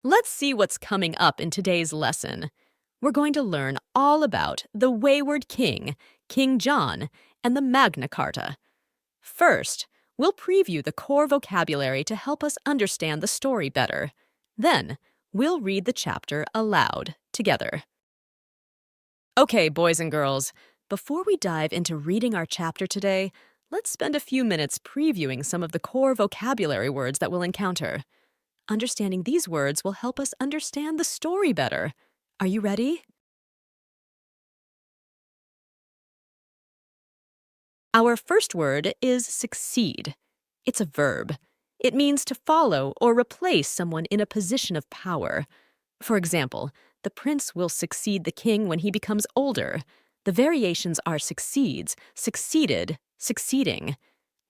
Let's see what's coming up in today's lesson. We're going to learn all about the Wayward King, King John, and the Magna Carta. First, we'll preview the core vocabulary to help us understand the story better. Then, we'll read the chapter aloud together. Okay, boys and girls, before we dive into reading our chapter today, let's spend a few minutes previewing some of the core vocabulary words that we'll encounter. Understanding these words will help us understand the story better. Are you ready? Our first word is succeed. It's a verb. It means to follow or replace someone in a position of power. For example, the prince will succeed the king when he becomes older. The variations are succeeds, succeeded, succeeding.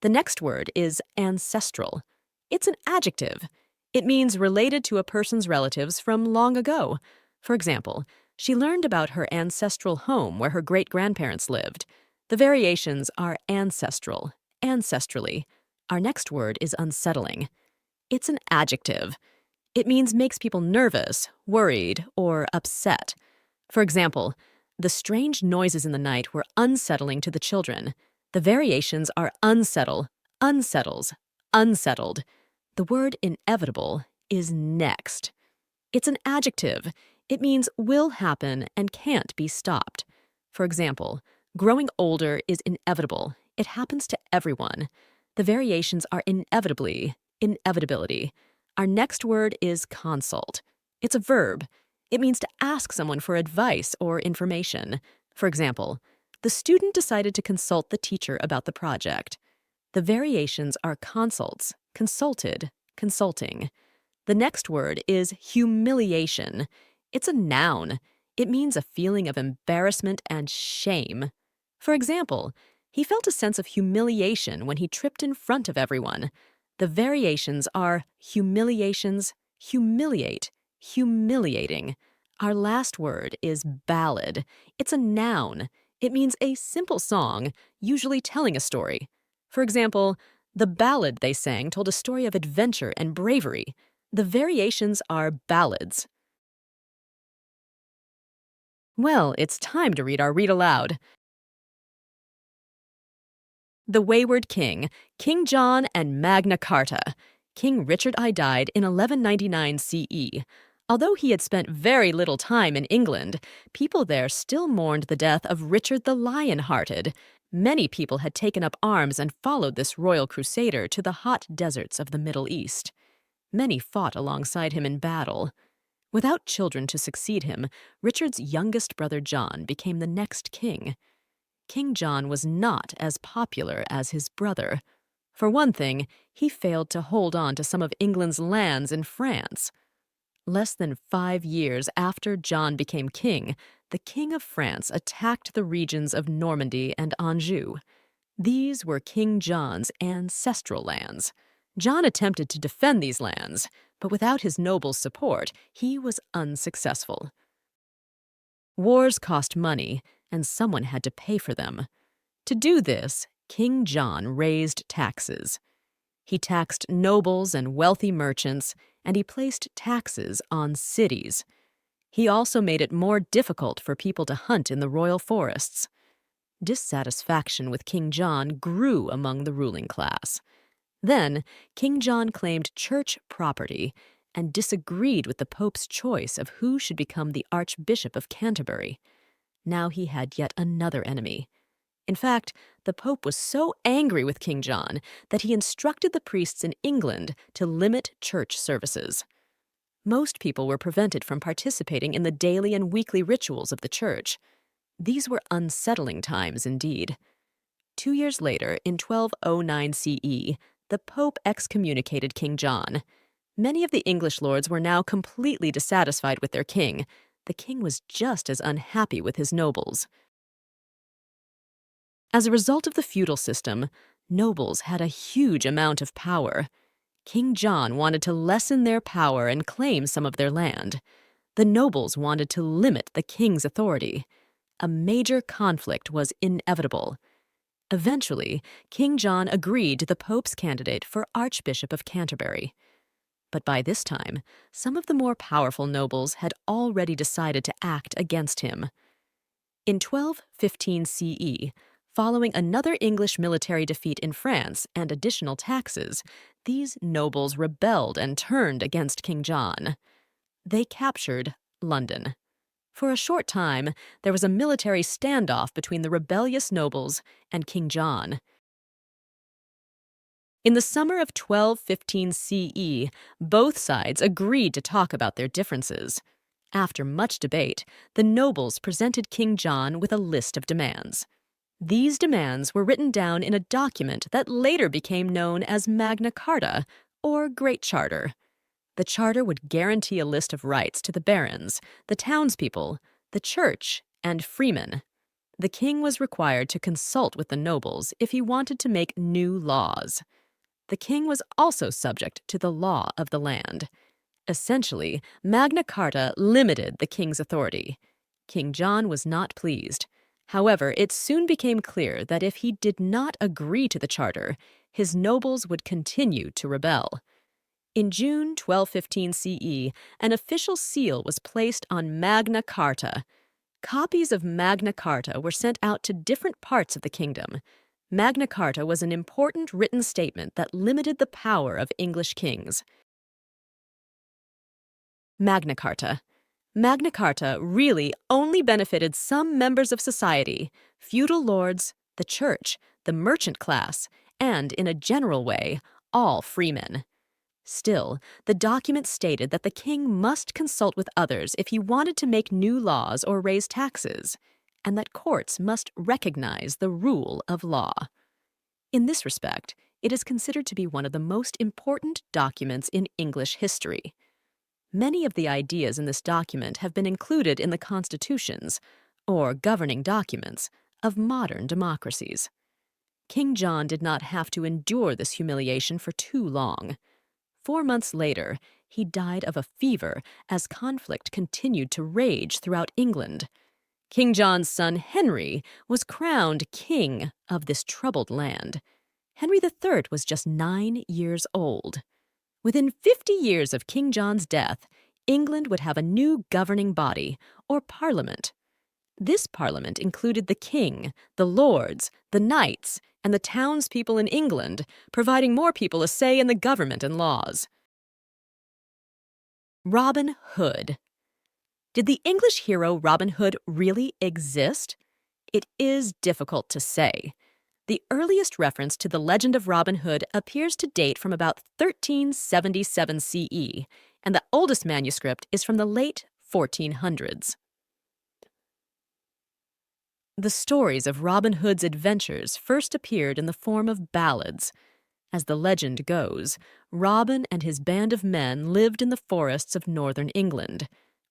The next word is ancestral. It's an adjective. It means related to a person's relatives from long ago. For example, she learned about her ancestral home where her great-grandparents lived. The variations are ancestral, ancestrally. Our next word is unsettling. It's an adjective. It means makes people nervous, worried, or upset. For example, the strange noises in the night were unsettling to the children. The variations are unsettle, unsettles, unsettled. The word inevitable is next. It's an adjective. It means will happen and can't be stopped. For example, growing older is inevitable. It happens to everyone. The variations are inevitably, inevitability. Our next word is consult. It's a verb. It means to ask someone for advice or information. For example, the student decided to consult the teacher about the project. The variations are consults, consulted, consulting. The next word is humiliation. It's a noun. It means a feeling of embarrassment and shame. For example, he felt a sense of humiliation when he tripped in front of everyone. The variations are humiliations, humiliate, humiliating. Our last word is ballad. It's a noun. It means a simple song, usually telling a story. For example, the ballad they sang told a story of adventure and bravery. The variations are ballads. Well, it's time to read our read-aloud. The Wayward King, King John and Magna Carta. King Richard I died in 1199 CE. Although he had spent very little time in England, people there still mourned the death of Richard the Lion-Hearted. Many people had taken up arms and followed this royal crusader to the hot deserts of the Middle East. Many fought alongside him in battle. Without children to succeed him, Richard's youngest brother John became the next king. King John was not as popular as his brother. For one thing, he failed to hold on to some of England's lands in France. Less than 5 years after John became king, the King of France attacked the regions of Normandy and Anjou. These were King John's ancestral lands. John attempted to defend these lands, but without his nobles' support, he was unsuccessful. Wars cost money, and someone had to pay for them. To do this, King John raised taxes. He taxed nobles and wealthy merchants, and he placed taxes on cities. He also made it more difficult for people to hunt in the royal forests. Dissatisfaction with King John grew among the ruling class. Then, King John claimed church property and disagreed with the Pope's choice of who should become the Archbishop of Canterbury. Now he had yet another enemy. In fact, the Pope was so angry with King John that he instructed the priests in England to limit church services. Most people were prevented from participating in the daily and weekly rituals of the church. These were unsettling times indeed. 2 years later, in 1209 CE, the Pope excommunicated King John. Many of the English lords were now completely dissatisfied with their king. The king was just as unhappy with his nobles. As a result of the feudal system, nobles had a huge amount of power. King John wanted to lessen their power and claim some of their land. The nobles wanted to limit the king's authority. A major conflict was inevitable. Eventually, King John agreed to the Pope's candidate for Archbishop of Canterbury. But by this time, some of the more powerful nobles had already decided to act against him. In 1215 CE, following another English military defeat in France and additional taxes, these nobles rebelled and turned against King John. They captured London. For a short time, there was a military standoff between the rebellious nobles and King John. In the summer of 1215 CE, both sides agreed to talk about their differences. After much debate, the nobles presented King John with a list of demands. These demands were written down in a document that later became known as Magna Carta, or Great Charter. The charter would guarantee a list of rights to the barons, the townspeople, the church, and freemen. The king was required to consult with the nobles if he wanted to make new laws. The king was also subject to the law of the land. Essentially, Magna Carta limited the king's authority. King John was not pleased. However, it soon became clear that if he did not agree to the charter, his nobles would continue to rebel. In June 1215 CE, an official seal was placed on Magna Carta. Copies of Magna Carta were sent out to different parts of the kingdom. Magna Carta was an important written statement that limited the power of English kings. Magna Carta. Magna Carta really only benefited some members of society: feudal lords, the church, the merchant class, and, in a general way, all freemen. Still, the document stated that the king must consult with others if he wanted to make new laws or raise taxes, and that courts must recognize the rule of law. In this respect, it is considered to be one of the most important documents in English history. Many of the ideas in this document have been included in the constitutions, or governing documents, of modern democracies. King John did not have to endure this humiliation for too long. 4 months later, he died of a fever as conflict continued to rage throughout England. King John's son Henry was crowned king of this troubled land. Henry III was just 9 years old. Within 50 years of King John's death, England would have a new governing body, or parliament. This parliament included the king, the lords, the knights, and the townspeople in England, providing more people a say in the government and laws. Robin Hood. Did the English hero Robin Hood really exist? It is difficult to say. The earliest reference to the legend of Robin Hood appears to date from about 1377 CE, and the oldest manuscript is from the late 1400s. The stories of Robin Hood's adventures first appeared in the form of ballads. As the legend goes, Robin and his band of men lived in the forests of northern England.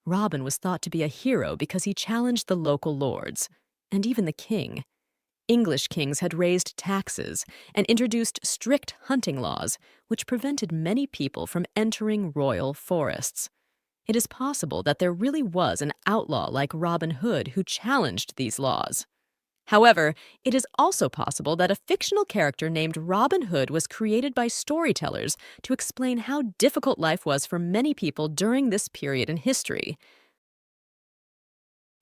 Robin was thought to be a hero because he challenged the local lords, and even the king. English kings had raised taxes and introduced strict hunting laws, which prevented many people from entering royal forests. It is possible that there really was an outlaw like Robin Hood who challenged these laws. However, it is also possible that a fictional character named Robin Hood was created by storytellers to explain how difficult life was for many people during this period in history.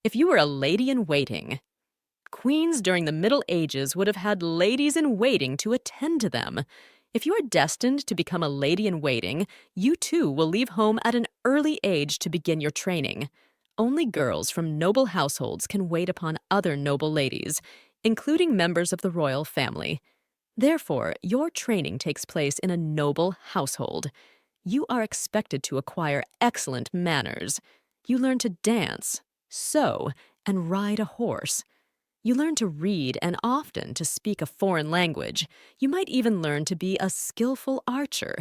If you were a lady-in-waiting, queens during the Middle Ages would have had ladies-in-waiting to attend to them. If you are destined to become a lady-in-waiting, you too will leave home at an early age to begin your training. Only girls from noble households can wait upon other noble ladies, including members of the royal family. Therefore, your training takes place in a noble household. You are expected to acquire excellent manners. You learn to dance, sew, and ride a horse. You learn to read and often to speak a foreign language. You might even learn to be a skillful archer.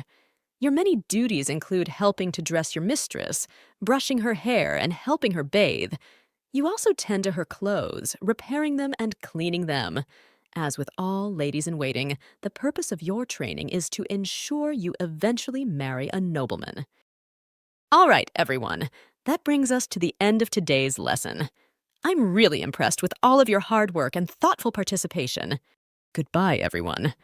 Your many duties include helping to dress your mistress, brushing her hair, and helping her bathe. You also tend to her clothes, repairing them and cleaning them. As with all ladies-in-waiting, the purpose of your training is to ensure you eventually marry a nobleman. All right, everyone, that brings us to the end of today's lesson. I'm really impressed with all of your hard work and thoughtful participation. Goodbye, everyone.